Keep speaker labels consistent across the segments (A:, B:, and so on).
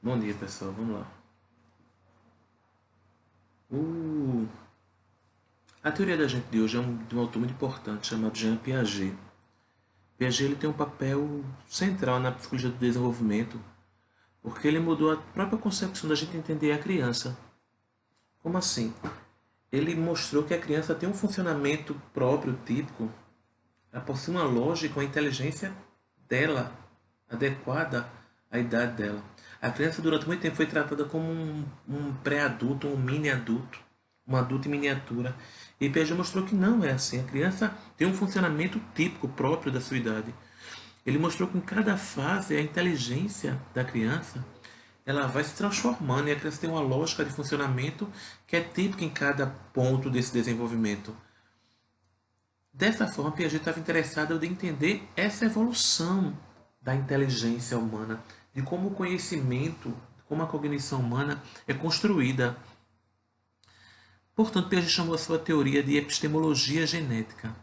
A: Bom dia, pessoal. Vamos lá. O- A teoria da gente de hoje é de um autor muito importante chamado Jean Piaget. Piaget ele tem um papel central na psicologia do desenvolvimento, porque ele mudou a própria concepção da gente entender a criança. Como assim? Ele mostrou que a criança tem um funcionamento próprio, típico, ela possui uma lógica, uma inteligência dela, adequada à idade dela. A criança durante muito tempo foi tratada como um pré-adulto, um mini-adulto, um adulto em miniatura. E Piaget mostrou que não é assim. A criança tem um funcionamento típico próprio da sua idade. Ele mostrou que em cada fase a inteligência da criança ela vai se transformando e a criança tem uma lógica de funcionamento que é típica em cada ponto desse desenvolvimento. Dessa forma, Piaget estava interessado em entender essa evolução da inteligência humana, de como o conhecimento, como a cognição humana é construída. Portanto, Piaget chamou a sua teoria de epistemologia genética.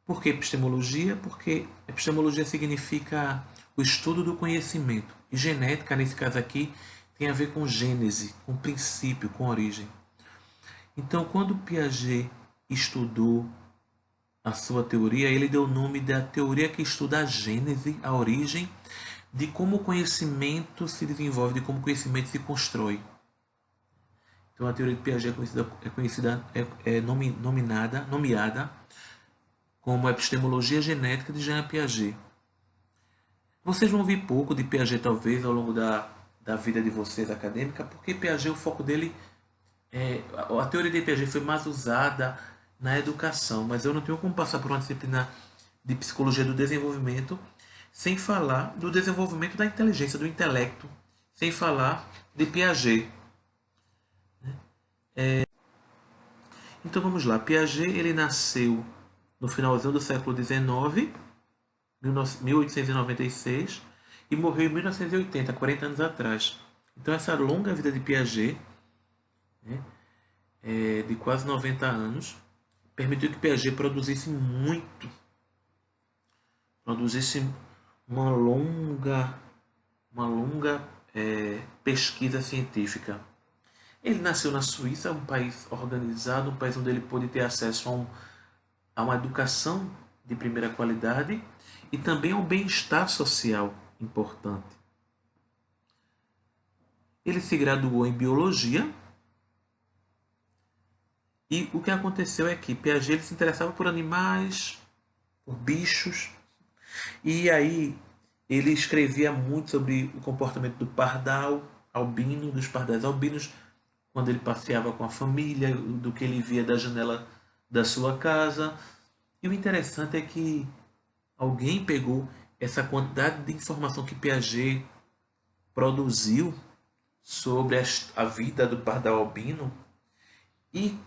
A: Por que epistemologia? Porque epistemologia significa o estudo do conhecimento. E genética, nesse caso aqui, tem a ver com gênese, com princípio, com origem. Então, quando Piaget estudou a sua teoria, ele deu o nome da teoria que estuda a gênese, a origem, de como o conhecimento se desenvolve, de como o conhecimento se constrói. Então, a teoria de Piaget nomeada como epistemologia genética de Jean Piaget. Vocês vão ouvir pouco de Piaget, talvez, ao longo da vida de vocês acadêmica, porque Piaget, o foco dele, a teoria de Piaget foi mais usada na educação, mas eu não tenho como passar por uma disciplina de psicologia do desenvolvimento sem falar do desenvolvimento da inteligência, do intelecto, sem falar de Piaget. Então vamos lá, Piaget ele nasceu no finalzinho do século XIX, 1896, e morreu em 1980, 40 anos atrás. Então essa longa vida de Piaget, né, de quase 90 anos, permitiu que Piaget produzisse uma longa pesquisa científica. Ele nasceu na Suíça, um país organizado, um país onde ele pôde ter acesso a uma educação de primeira qualidade e também a um bem-estar social importante. Ele se graduou em biologia e o que aconteceu é que Piaget ele se interessava por animais, por bichos, e aí ele escrevia muito sobre o comportamento do pardal albino, dos pardais albinos, quando ele passeava com a família, do que ele via da janela da sua casa. E o interessante é que alguém pegou essa quantidade de informação que Piaget produziu sobre a vida do pardal albino e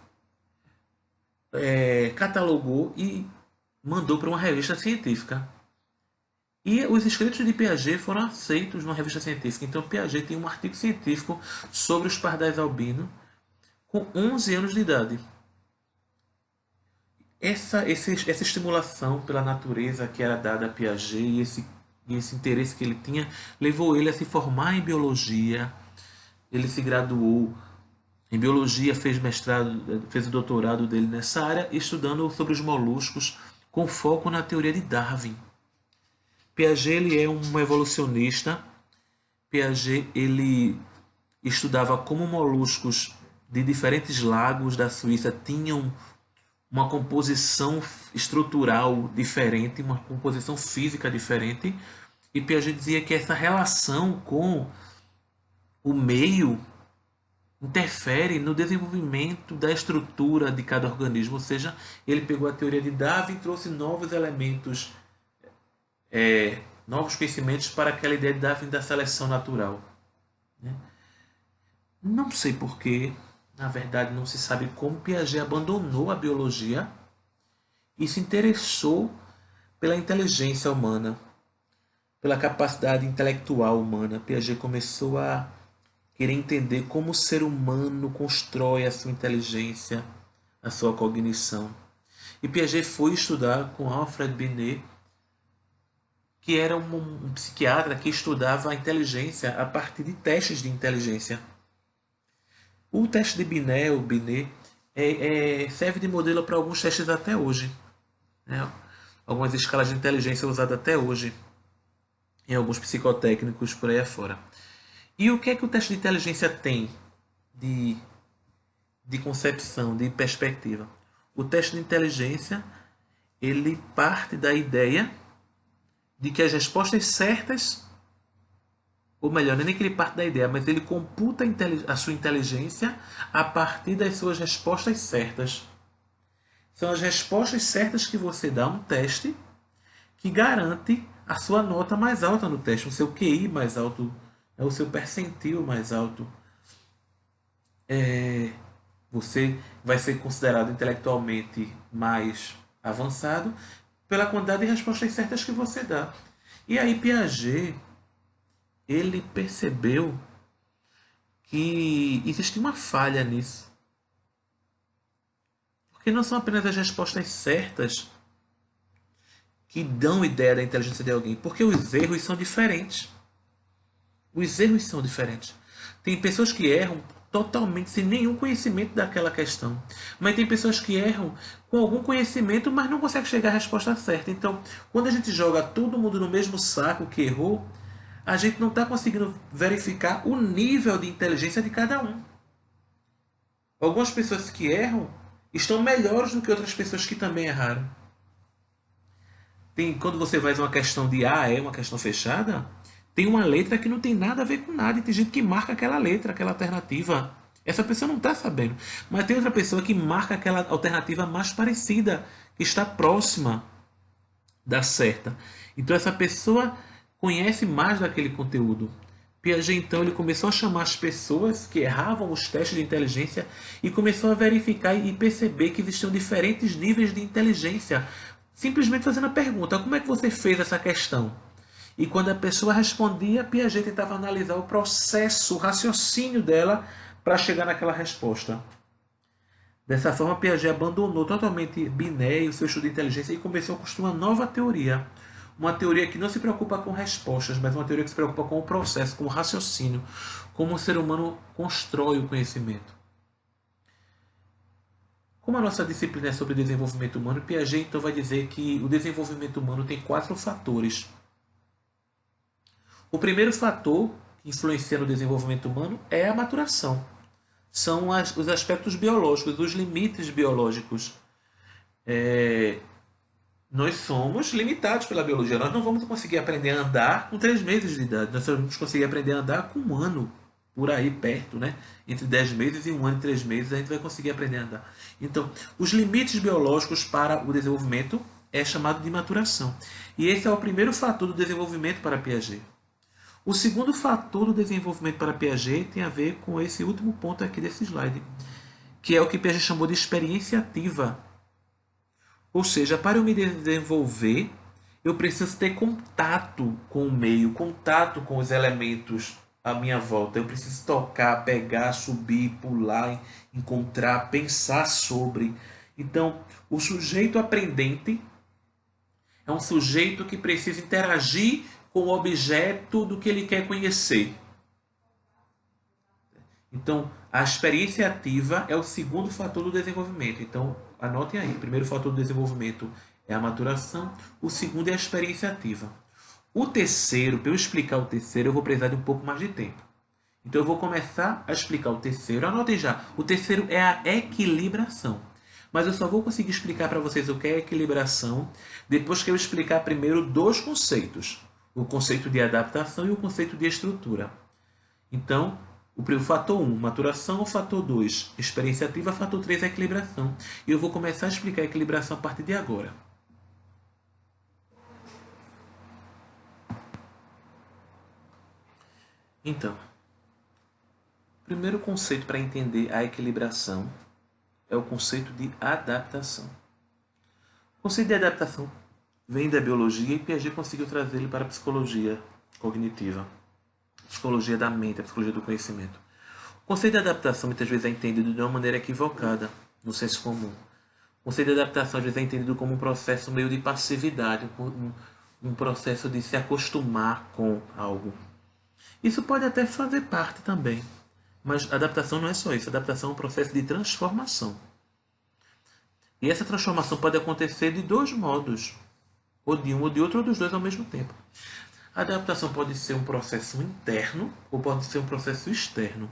A: catalogou e mandou para uma revista científica. E os escritos de Piaget foram aceitos numa revista científica. Então Piaget tem um artigo científico sobre os pardais albinos com 11 anos de idade. Essa estimulação pela natureza que era dada a Piaget e esse interesse que ele tinha levou ele a se formar em biologia. Ele se graduou em biologia, fez mestrado, fez o doutorado dele nessa área, estudando sobre os moluscos com foco na teoria de Darwin. Piaget ele é um evolucionista. Piaget ele estudava como moluscos de diferentes lagos da Suíça tinham uma composição estrutural diferente, uma composição física diferente, e Piaget dizia que essa relação com o meio interfere no desenvolvimento da estrutura de cada organismo, ou seja, ele pegou a teoria de Darwin e trouxe novos elementos, novos conhecimentos para aquela ideia de Darwin da seleção natural. Né? Não sei porquê, na verdade não se sabe como Piaget abandonou a biologia e se interessou pela inteligência humana, pela capacidade intelectual humana. Piaget começou a querer entender como o ser humano constrói a sua inteligência, a sua cognição. E Piaget foi estudar com Alfred Binet, que era um psiquiatra que estudava a inteligência a partir de testes de inteligência. O teste de Binet, o Binet, serve de modelo para alguns testes até hoje, né? Algumas escalas de inteligência usadas até hoje em alguns psicotécnicos por aí afora. E o que é que o teste de inteligência tem de concepção, de perspectiva? O teste de inteligência, ele parte da ideia de que as respostas certas, ou melhor, não é nem que ele parte da ideia, mas ele computa a sua inteligência a partir das suas respostas certas. São as respostas certas que você dá a um teste que garante a sua nota mais alta no teste, o seu QI mais alto, o seu percentil mais alto. Você vai ser considerado intelectualmente mais avançado pela quantidade de respostas certas que você dá. E aí Piaget, ele percebeu que existe uma falha nisso. Porque não são apenas as respostas certas que dão ideia da inteligência de alguém, porque os erros são diferentes. Os erros são diferentes. Tem pessoas que erram totalmente sem nenhum conhecimento daquela questão. Mas tem pessoas que erram com algum conhecimento, mas não conseguem chegar à resposta certa. Então, quando a gente joga todo mundo no mesmo saco que errou, a gente não está conseguindo verificar o nível de inteligência de cada um. Algumas pessoas que erram estão melhores do que outras pessoas que também erraram. Quando você faz uma questão de A, uma questão fechada, tem uma letra que não tem nada a ver com nada e tem gente que marca aquela letra, aquela alternativa. Essa pessoa não está sabendo. Mas tem outra pessoa que marca aquela alternativa mais parecida, que está próxima da certa. Então essa pessoa conhece mais daquele conteúdo. Piaget, então, ele começou a chamar as pessoas que erravam os testes de inteligência e começou a verificar e perceber que existiam diferentes níveis de inteligência. Simplesmente fazendo a pergunta, como é que você fez essa questão? E quando a pessoa respondia, Piaget tentava analisar o processo, o raciocínio dela para chegar naquela resposta. Dessa forma, Piaget abandonou totalmente Binet e o seu estudo de inteligência e começou a construir uma nova teoria. Uma teoria que não se preocupa com respostas, mas uma teoria que se preocupa com o processo, com o raciocínio, como o ser humano constrói o conhecimento. Como a nossa disciplina é sobre desenvolvimento humano, Piaget então vai dizer que o desenvolvimento humano tem 4 fatores. O primeiro fator que influencia no desenvolvimento humano é a maturação. São os aspectos biológicos, os limites biológicos. Nós somos limitados pela biologia. Nós não vamos conseguir aprender a andar com 3 meses de idade. Nós só vamos conseguir aprender a andar com 1 ano, por aí perto, né? Entre 10 meses e 1 ano e 3 meses a gente vai conseguir aprender a andar. Então, os limites biológicos para o desenvolvimento é chamado de maturação. E esse é o primeiro fator do desenvolvimento para Piaget. O segundo fator do desenvolvimento para Piaget tem a ver com esse último ponto aqui desse slide, que é o que Piaget chamou de experiência ativa. Ou seja, para eu me desenvolver, eu preciso ter contato com o meio, contato com os elementos à minha volta. Eu preciso tocar, pegar, subir, pular, encontrar, pensar sobre. Então, o sujeito aprendente é um sujeito que precisa interagir com o objeto do que ele quer conhecer. Então, a experiência ativa é o segundo fator do desenvolvimento. Então, anotem aí. O primeiro fator do desenvolvimento é a maturação. O segundo é a experiência ativa. O terceiro, para eu explicar o terceiro, eu vou precisar de um pouco mais de tempo. Então, eu vou começar a explicar o terceiro. Anotem já. O terceiro é a equilibração. Mas eu só vou conseguir explicar para vocês o que é equilibração depois que eu explicar primeiro 2 conceitos. O conceito de adaptação e o conceito de estrutura. Então, o fator 1, maturação. O fator 2, experiência ativa. O fator 3, equilibração. E eu vou começar a explicar a equilibração a partir de agora. Então, o primeiro conceito para entender a equilibração é o conceito de adaptação. O conceito de adaptação vem da biologia e Piaget conseguiu trazer ele para a psicologia cognitiva, psicologia da mente, a psicologia do conhecimento. O conceito de adaptação muitas vezes é entendido de uma maneira equivocada no senso comum. O conceito de adaptação às vezes é entendido como um processo meio de passividade, um processo de se acostumar com algo. Isso pode até fazer parte também, mas adaptação não é só isso. Adaptação é um processo de transformação. E essa transformação pode acontecer de dois modos, ou de um ou de outro, ou dos dois ao mesmo tempo. A adaptação pode ser um processo interno ou pode ser um processo externo.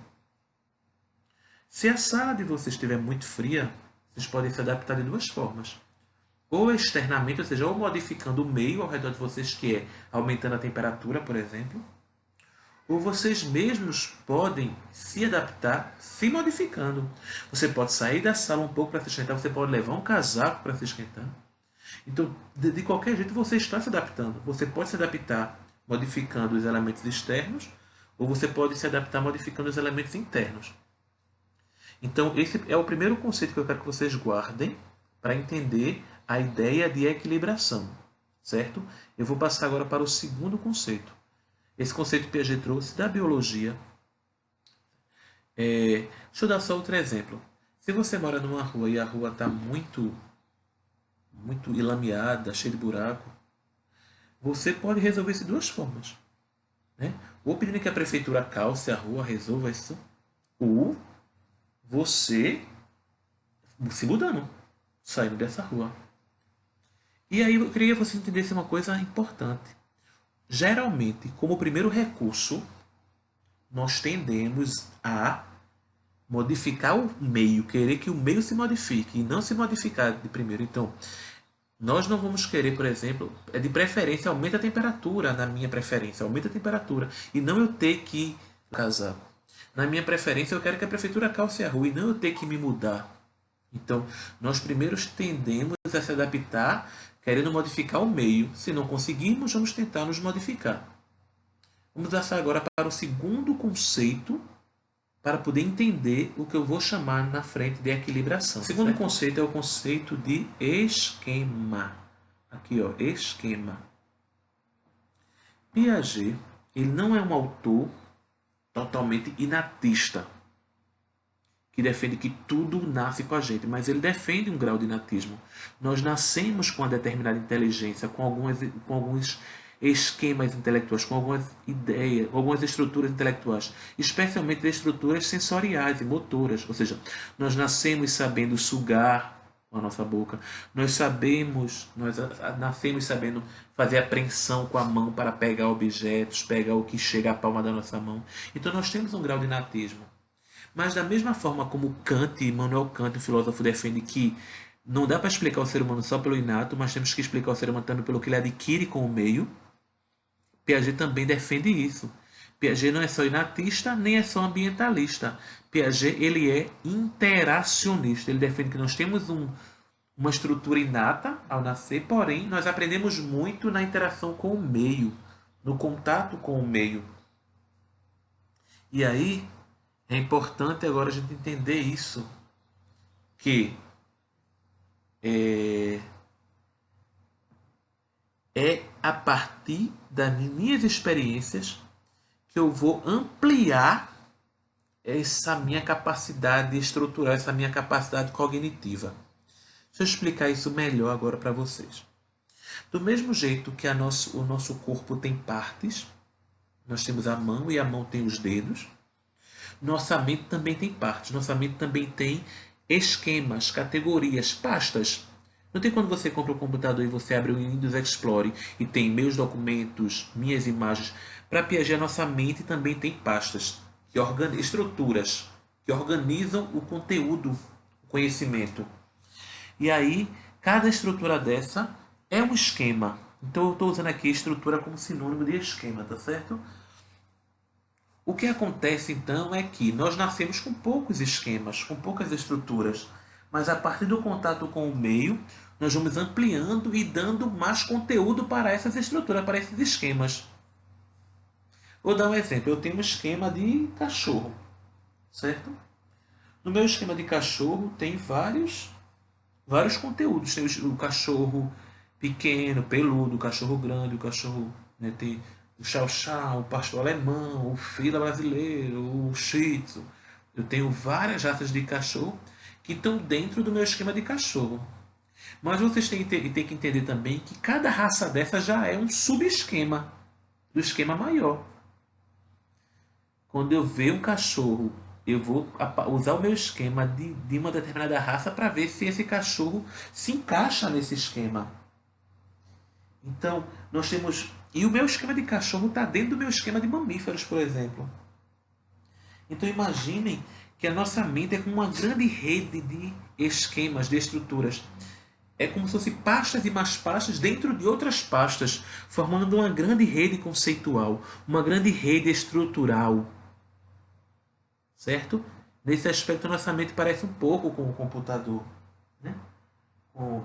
A: Se a sala de vocês estiver muito fria, vocês podem se adaptar de duas formas. Ou externamente, ou seja, ou modificando o meio ao redor de vocês, que é aumentando a temperatura, por exemplo. Ou vocês mesmos podem se adaptar se modificando. Você pode sair da sala um pouco para se esquentar, você pode levar um casaco para se esquentar. Então, de qualquer jeito, você está se adaptando. Você pode se adaptar modificando os elementos externos, ou você pode se adaptar modificando os elementos internos. Então, esse é o primeiro conceito que eu quero que vocês guardem para entender a ideia de equilibração, certo? Eu vou passar agora para o segundo conceito. Esse conceito que Piaget trouxe da biologia. Deixa eu dar só outro exemplo. Se você mora numa rua e a rua está muito ilameada, cheia de buraco, você pode resolver isso de duas formas. Né? Ou pedindo que a prefeitura calce a rua, resolva isso, ou você se mudando, saindo dessa rua. E aí eu queria que você entendesse uma coisa importante. Geralmente, como primeiro recurso, nós tendemos a modificar o meio, querer que o meio se modifique e não se modificar de primeiro. Então, nós não vamos querer, por exemplo, de preferência, aumenta a temperatura, na minha preferência, aumenta a temperatura, e não eu ter que casaco. Na minha preferência, eu quero que a prefeitura calce a rua e não eu ter que me mudar. Então, nós primeiros tendemos a se adaptar querendo modificar o meio. Se não conseguirmos, vamos tentar nos modificar. Vamos passar agora para o segundo conceito para poder entender o que eu vou chamar na frente de equilibração. O segundo conceito é o conceito de esquema. Aqui, ó, esquema. Piaget, ele não é um autor totalmente inatista, que defende que tudo nasce com a gente, mas ele defende um grau de inatismo. Nós nascemos com uma determinada inteligência, com alguns esquemas intelectuais, com algumas ideias, algumas estruturas intelectuais, especialmente estruturas sensoriais e motoras. Ou seja, nós nascemos sabendo sugar com a nossa boca, nós nascemos sabendo fazer apreensão com a mão para pegar objetos, pegar o que chega à palma da nossa mão. Então nós temos um grau de inatismo. Mas da mesma forma como Kant, Immanuel Kant, o filósofo, defende que não dá para explicar o ser humano só pelo inato, mas temos que explicar o ser humano também pelo que ele adquire com o meio, Piaget também defende isso. Piaget não é só inatista, nem é só ambientalista. Piaget, ele é interacionista. Ele defende que nós temos uma estrutura inata ao nascer, porém nós aprendemos muito na interação com o meio, no contato com o meio. E aí é importante agora a gente entender isso, que é a partir das minhas experiências que eu vou ampliar essa minha capacidade estrutural, essa minha capacidade cognitiva. Deixa eu explicar isso melhor agora para vocês. Do mesmo jeito que o nosso corpo tem partes, nós temos a mão e a mão tem os dedos, nossa mente também tem partes, nossa mente também tem esquemas, categorias, pastas. Não tem quando você compra um computador e você abre o Windows Explorer e tem meus documentos, minhas imagens. Para Piaget, a nossa mente também tem pastas, estruturas, que organizam o conteúdo, o conhecimento. E aí, cada estrutura dessa é um esquema. Então, eu estou usando aqui estrutura como sinônimo de esquema, tá certo? O que acontece, então, é que nós nascemos com poucos esquemas, com poucas estruturas. Mas a partir do contato com o meio, nós vamos ampliando e dando mais conteúdo para essas estruturas, para esses esquemas. Vou dar um exemplo. Eu tenho um esquema de cachorro, certo? No meu esquema de cachorro tem vários conteúdos. Tem o cachorro pequeno, peludo, o cachorro grande, o cachorro... Né, tem o Chow Chow, o pastor alemão, o Fila brasileiro, o Shih Tzu. Eu tenho várias raças de cachorro que estão dentro do meu esquema de cachorro. Mas vocês têm que entender também que cada raça dessa já é um subesquema do esquema maior. Quando eu ver um cachorro, eu vou usar o meu esquema de uma determinada raça para ver se esse cachorro se encaixa nesse esquema. Então, nós temos. E o meu esquema de cachorro está dentro do meu esquema de mamíferos, por exemplo. Então, imaginem que a nossa mente é como uma grande rede de esquemas, de estruturas. É como se fossem pastas e mais pastas dentro de outras pastas, formando uma grande rede conceitual, uma grande rede estrutural. Certo? Nesse aspecto, nossa mente parece um pouco com o computador, né? Com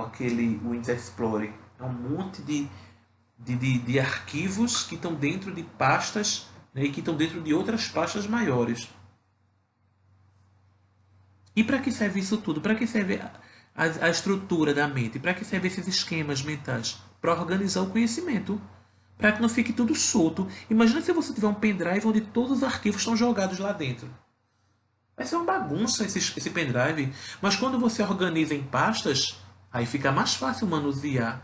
A: aquele Windows Explorer. É um monte de arquivos que estão dentro de pastas, né, e que estão dentro de outras pastas maiores. E para que serve isso tudo? Para que serve a estrutura da mente? Para que servem esses esquemas mentais? Para organizar o conhecimento. Para que não fique tudo solto. Imagina se você tiver um pendrive onde todos os arquivos estão jogados lá dentro. Vai ser uma bagunça esse pendrive. Mas quando você organiza em pastas, aí fica mais fácil manusear.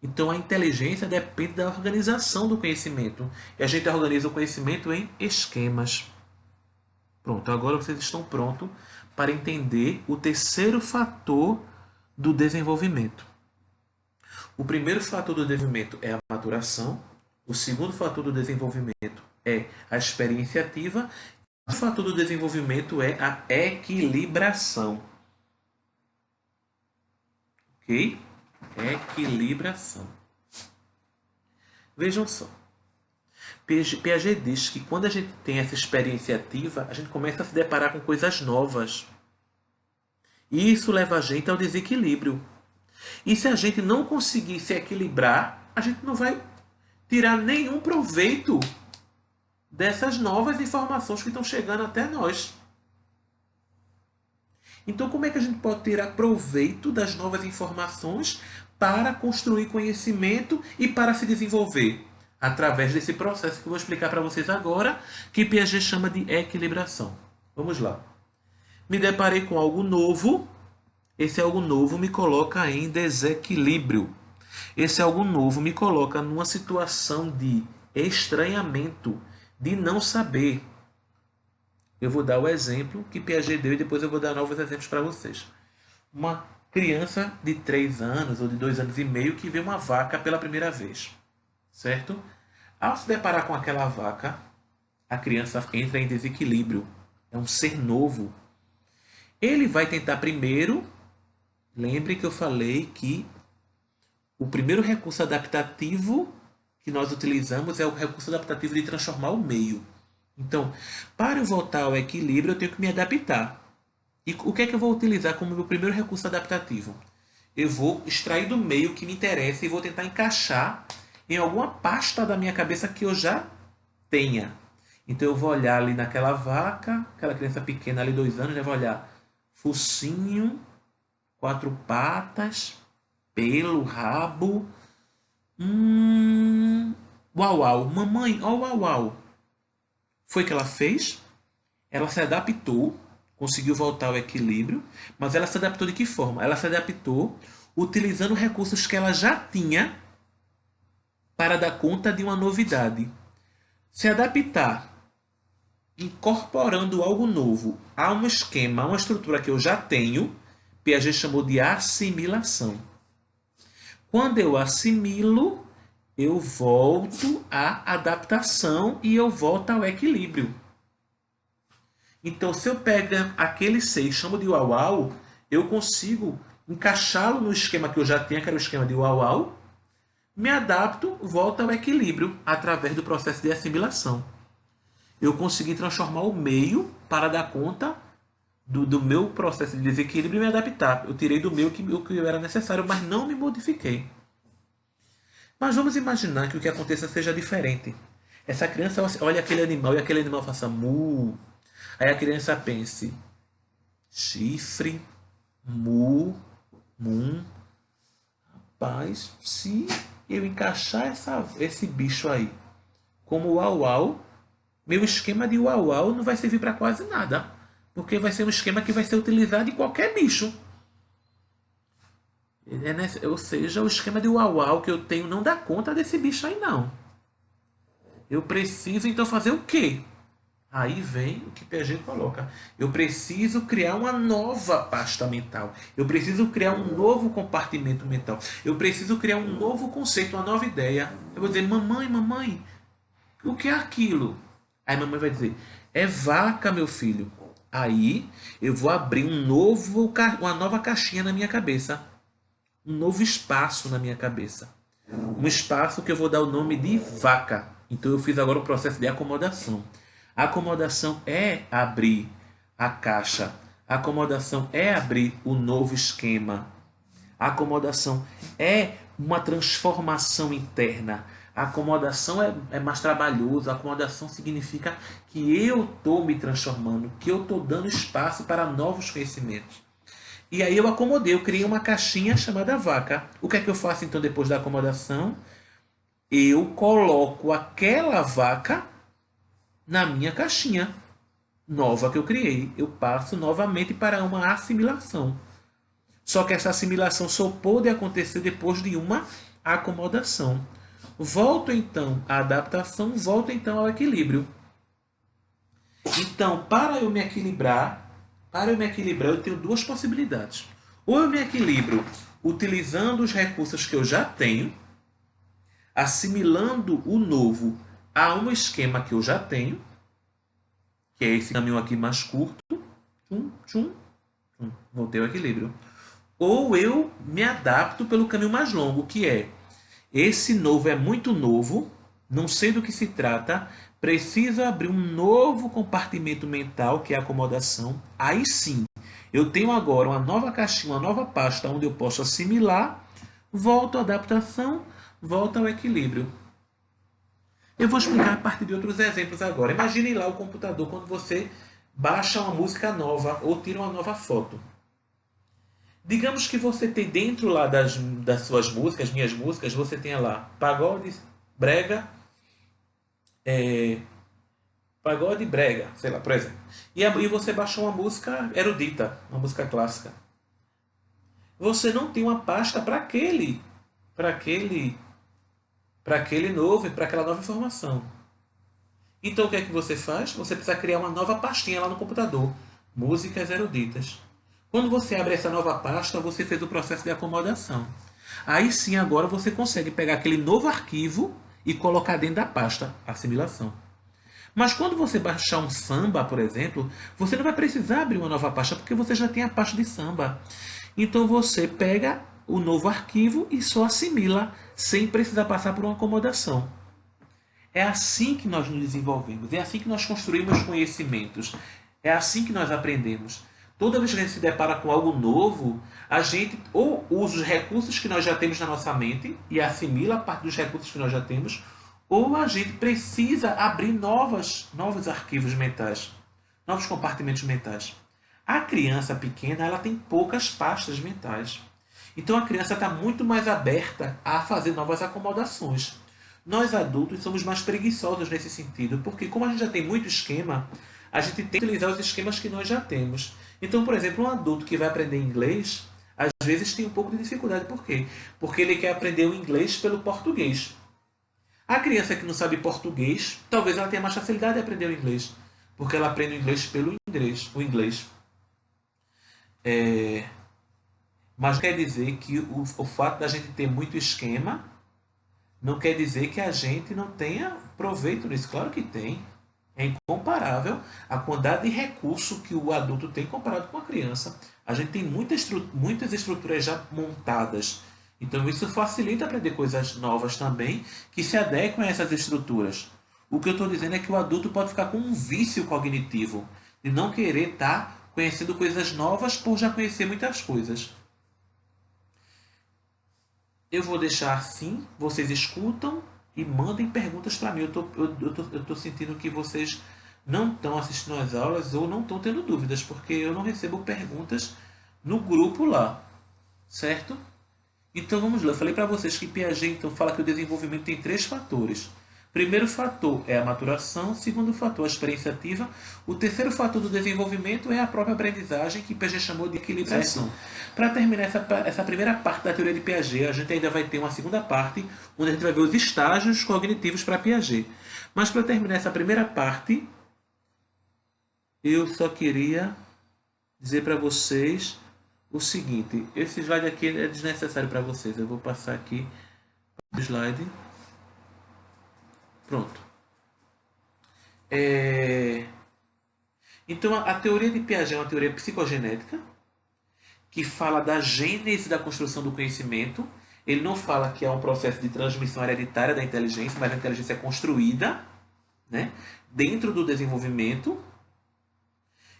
A: Então a inteligência depende da organização do conhecimento. E a gente organiza o conhecimento em esquemas. Pronto, agora vocês estão prontos para entender o terceiro fator do desenvolvimento. O primeiro fator do desenvolvimento é a maturação. O segundo fator do desenvolvimento é a experiência ativa. O fator do desenvolvimento é a equilibração. Ok? Equilibração. Vejam só. Piaget diz que quando a gente tem essa experiência ativa, a gente começa a se deparar com coisas novas. E isso leva a gente ao desequilíbrio. E se a gente não conseguir se equilibrar, a gente não vai tirar nenhum proveito dessas novas informações que estão chegando até nós. Então, como é que a gente pode tirar proveito das novas informações para construir conhecimento e para se desenvolver? Através desse processo que eu vou explicar para vocês agora, que Piaget chama de equilibração. Vamos lá. Me deparei com algo novo. Esse algo novo me coloca em desequilíbrio. Esse algo novo me coloca numa situação de estranhamento, de não saber. Eu vou dar o exemplo que Piaget deu e depois eu vou dar novos exemplos para vocês. Uma criança de 3 anos ou de 2 anos e meio que vê uma vaca pela primeira vez. Certo? Ao se deparar com aquela vaca, a criança entra em desequilíbrio. É um ser novo. Ele vai tentar primeiro. Lembre que eu falei que o primeiro recurso adaptativo que nós utilizamos é o recurso adaptativo de transformar o meio. Então, para eu voltar ao equilíbrio, eu tenho que me adaptar. E o que é que eu vou utilizar como meu primeiro recurso adaptativo? Eu vou extrair do meio que me interessa e vou tentar encaixar em alguma pasta da minha cabeça que eu já tenha. Então eu vou olhar ali naquela vaca, aquela criança pequena ali, 2 anos, eu vou olhar focinho, 4 patas, pelo, rabo. Uau, uau. Mamãe, ó, uau, uau. Foi o que ela fez? Ela se adaptou, conseguiu voltar ao equilíbrio, mas ela se adaptou de que forma? Ela se adaptou utilizando recursos que ela já tinha para dar conta de uma novidade. Se adaptar, incorporando algo novo a um esquema, a uma estrutura que eu já tenho, Piaget chamou de assimilação. Quando eu assimilo, eu volto à adaptação e eu volto ao equilíbrio. Então, se eu pego aquele ser e chamo de uau-uau, eu consigo encaixá-lo no esquema que eu já tinha, que era o esquema de uau-uau, me adapto, volto ao equilíbrio através do processo de assimilação. Eu consegui transformar o meio para dar conta do meu processo de desequilíbrio e me adaptar. Eu tirei do meu o que era necessário, mas não me modifiquei. Mas vamos imaginar que o que aconteça seja diferente. Essa criança olha aquele animal e aquele animal faça mu. Aí a criança pense: chifre, mu, mum. Rapaz, se eu encaixar esse bicho aí como uau-uau, meu esquema de uau-uau não vai servir para quase nada. Porque vai ser um esquema que vai ser utilizado em qualquer bicho. Ou seja, o esquema de uau-uau que eu tenho não dá conta desse bicho aí, não. Eu preciso, então, fazer o quê? Aí vem o que Piaget coloca. Eu preciso criar uma nova pasta mental. Eu preciso criar um novo compartimento mental. Eu preciso criar um novo conceito, uma nova ideia. Eu vou dizer, mamãe, mamãe, o que é aquilo? Aí mamãe vai dizer, é vaca, meu filho. Aí eu vou abrir uma nova caixinha na minha cabeça. Um novo espaço na minha cabeça. Um espaço que eu vou dar o nome de vaca. Então eu fiz agora o processo de acomodação. A acomodação é abrir a caixa. A acomodação é abrir o novo esquema. A acomodação é uma transformação interna. A acomodação é mais trabalhoso. A acomodação significa que eu estou me transformando, que eu estou dando espaço para novos conhecimentos. E aí eu acomodei, eu criei uma caixinha chamada vaca. O que é que eu faço então depois da acomodação? Eu coloco aquela vaca na minha caixinha nova que eu criei. Eu passo novamente para uma assimilação. Só que essa assimilação só pode acontecer depois de uma acomodação. Volto então à adaptação, volto então ao equilíbrio. Então, para eu me equilibrar, eu tenho duas possibilidades. Ou eu me equilibro utilizando os recursos que eu já tenho, assimilando o novo a um esquema que eu já tenho, que é esse caminho aqui mais curto, tchum, tchum, tchum, voltei ao equilíbrio. Ou eu me adapto pelo caminho mais longo, que é esse novo é muito novo, não sei do que se trata, preciso abrir um novo compartimento mental, que é a acomodação. Aí sim, eu tenho agora uma nova caixinha, uma nova pasta onde eu posso assimilar, volto à adaptação, volto ao equilíbrio. Eu vou explicar a partir de outros exemplos agora. Imagine lá o computador quando você baixa uma música nova ou tira uma nova foto. Digamos que você tem dentro lá das suas músicas, minhas músicas, você tenha lá pagode, brega, pagode, brega, sei lá, por exemplo. E você baixou uma música erudita, uma música clássica. Você não tem uma pasta para aquele novo e para aquela nova informação. Então o que é que você faz? Você precisa criar uma nova pastinha lá no computador. Músicas eruditas. Quando você abre essa nova pasta, você fez o processo de acomodação. Aí sim, agora você consegue pegar aquele novo arquivo e colocar dentro da pasta assimilação. Mas quando você baixar um samba, por exemplo, você não vai precisar abrir uma nova pasta, porque você já tem a pasta de samba. Então você pega o novo arquivo e só assimila, sem precisar passar por uma acomodação. É assim que nós nos desenvolvemos, é assim que nós construímos conhecimentos, é assim que nós aprendemos. Toda vez que a gente se depara com algo novo, a gente ou usa os recursos que nós já temos na nossa mente e assimila a parte dos recursos que nós já temos, ou a gente precisa abrir novos arquivos mentais, novos compartimentos mentais. A criança pequena ela tem poucas pastas mentais. Então a criança está muito mais aberta a fazer novas acomodações. Nós adultos somos mais preguiçosos nesse sentido, porque como a gente já tem muito esquema, a gente tem que utilizar os esquemas que nós já temos. Então, por exemplo, um adulto que vai aprender inglês, às vezes tem um pouco de dificuldade. Por quê? Porque ele quer aprender o inglês pelo português. A criança que não sabe português, talvez ela tenha mais facilidade de aprender o inglês, porque ela aprende o inglês pelo inglês. Mas quer dizer que o fato da gente ter muito esquema não quer dizer que a gente não tenha proveito nisso. Claro que tem. É incomparável a quantidade de recurso que o adulto tem comparado com a criança. A gente tem muitas estruturas já montadas. Então isso facilita aprender coisas novas também que se adequam a essas estruturas. O que eu estou dizendo é que o adulto pode ficar com um vício cognitivo de não querer estar conhecendo coisas novas por já conhecer muitas coisas. Eu vou deixar assim, vocês escutam e mandem perguntas para mim. Eu tô sentindo que vocês não estão assistindo às aulas ou não estão tendo dúvidas, porque eu não recebo perguntas no grupo lá, certo? Então vamos lá. Eu falei para vocês que Piaget então fala que o desenvolvimento tem três fatores. Primeiro fator é a maturação, segundo fator a experiência ativa, o terceiro fator do desenvolvimento é a própria aprendizagem, que Piaget chamou de equilibração. Para terminar essa primeira parte da teoria de Piaget, a gente ainda vai ter uma segunda parte, onde a gente vai ver os estágios cognitivos para Piaget. Mas para terminar essa primeira parte, eu só queria dizer para vocês o seguinte, esse slide aqui é desnecessário para vocês, eu vou passar aqui o slide. Pronto. Então, a teoria de Piaget é uma teoria psicogenética que fala da gênese da construção do conhecimento. Ele não fala que é um processo de transmissão hereditária da inteligência, mas a inteligência é construída, né, dentro do desenvolvimento.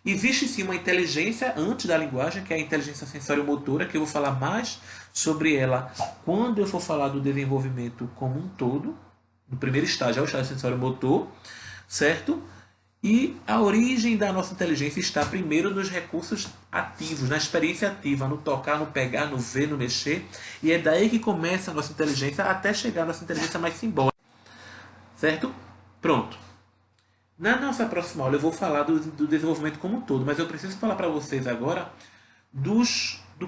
A: Existe sim uma inteligência antes da linguagem, que é a inteligência sensório-motora, que eu vou falar mais sobre ela quando eu for falar do desenvolvimento como um todo. No primeiro estágio é o estágio sensório-motor, certo? E a origem da nossa inteligência está primeiro nos recursos ativos, na experiência ativa, no tocar, no pegar, no ver, no mexer. E é daí que começa a nossa inteligência até chegar à nossa inteligência mais simbólica, certo? Pronto. Na nossa próxima aula eu vou falar do desenvolvimento como um todo, mas eu preciso falar para vocês agora do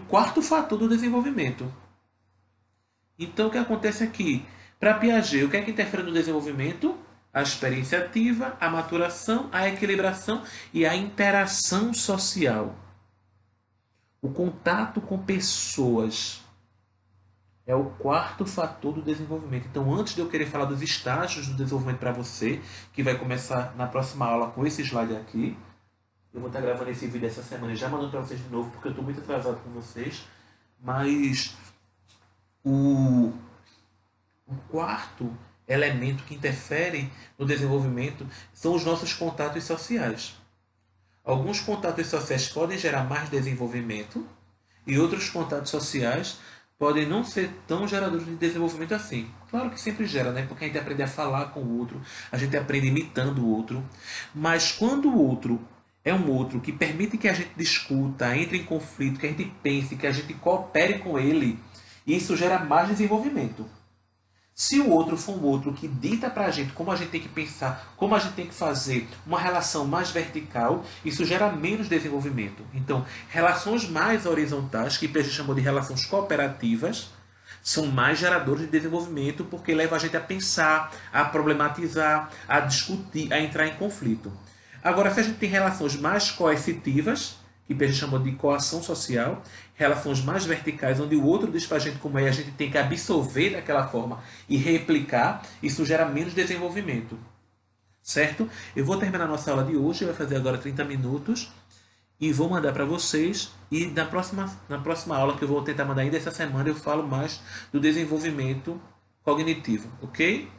A: quarto fator do desenvolvimento. Então o que acontece aqui? Para Piaget, o que é que interfere no desenvolvimento? A experiência ativa, a maturação, a equilibração e a interação social. O contato com pessoas é o quarto fator do desenvolvimento. Então, antes de eu querer falar dos estágios do desenvolvimento para você, que vai começar na próxima aula com esse slide aqui, eu vou estar gravando esse vídeo essa semana e já mandando para vocês de novo, porque eu estou muito atrasado com vocês, mas o quarto elemento que interfere no desenvolvimento são os nossos contatos sociais. Alguns contatos sociais podem gerar mais desenvolvimento e outros contatos sociais podem não ser tão geradores de desenvolvimento assim. Claro que sempre gera, né? Porque a gente aprende a falar com o outro, a gente aprende imitando o outro. Mas quando o outro é um outro que permite que a gente discuta, entre em conflito, que a gente pense, que a gente coopere com ele, isso gera mais desenvolvimento. Se o outro for um outro que dita para a gente como a gente tem que pensar, como a gente tem que fazer uma relação mais vertical, isso gera menos desenvolvimento. Então, relações mais horizontais, que Piaget chamou de relações cooperativas, são mais geradores de desenvolvimento porque levam a gente a pensar, a problematizar, a discutir, a entrar em conflito. Agora, se a gente tem relações mais coercitivas, que Piaget chamou de coação social, relações mais verticais, onde o outro diz para a gente como é, a gente tem que absorver daquela forma e replicar, isso gera menos desenvolvimento. Certo? Eu vou terminar a nossa aula de hoje, vai fazer agora 30 minutos, e vou mandar para vocês, e na próxima aula, que eu vou tentar mandar ainda essa semana, eu falo mais do desenvolvimento cognitivo, ok?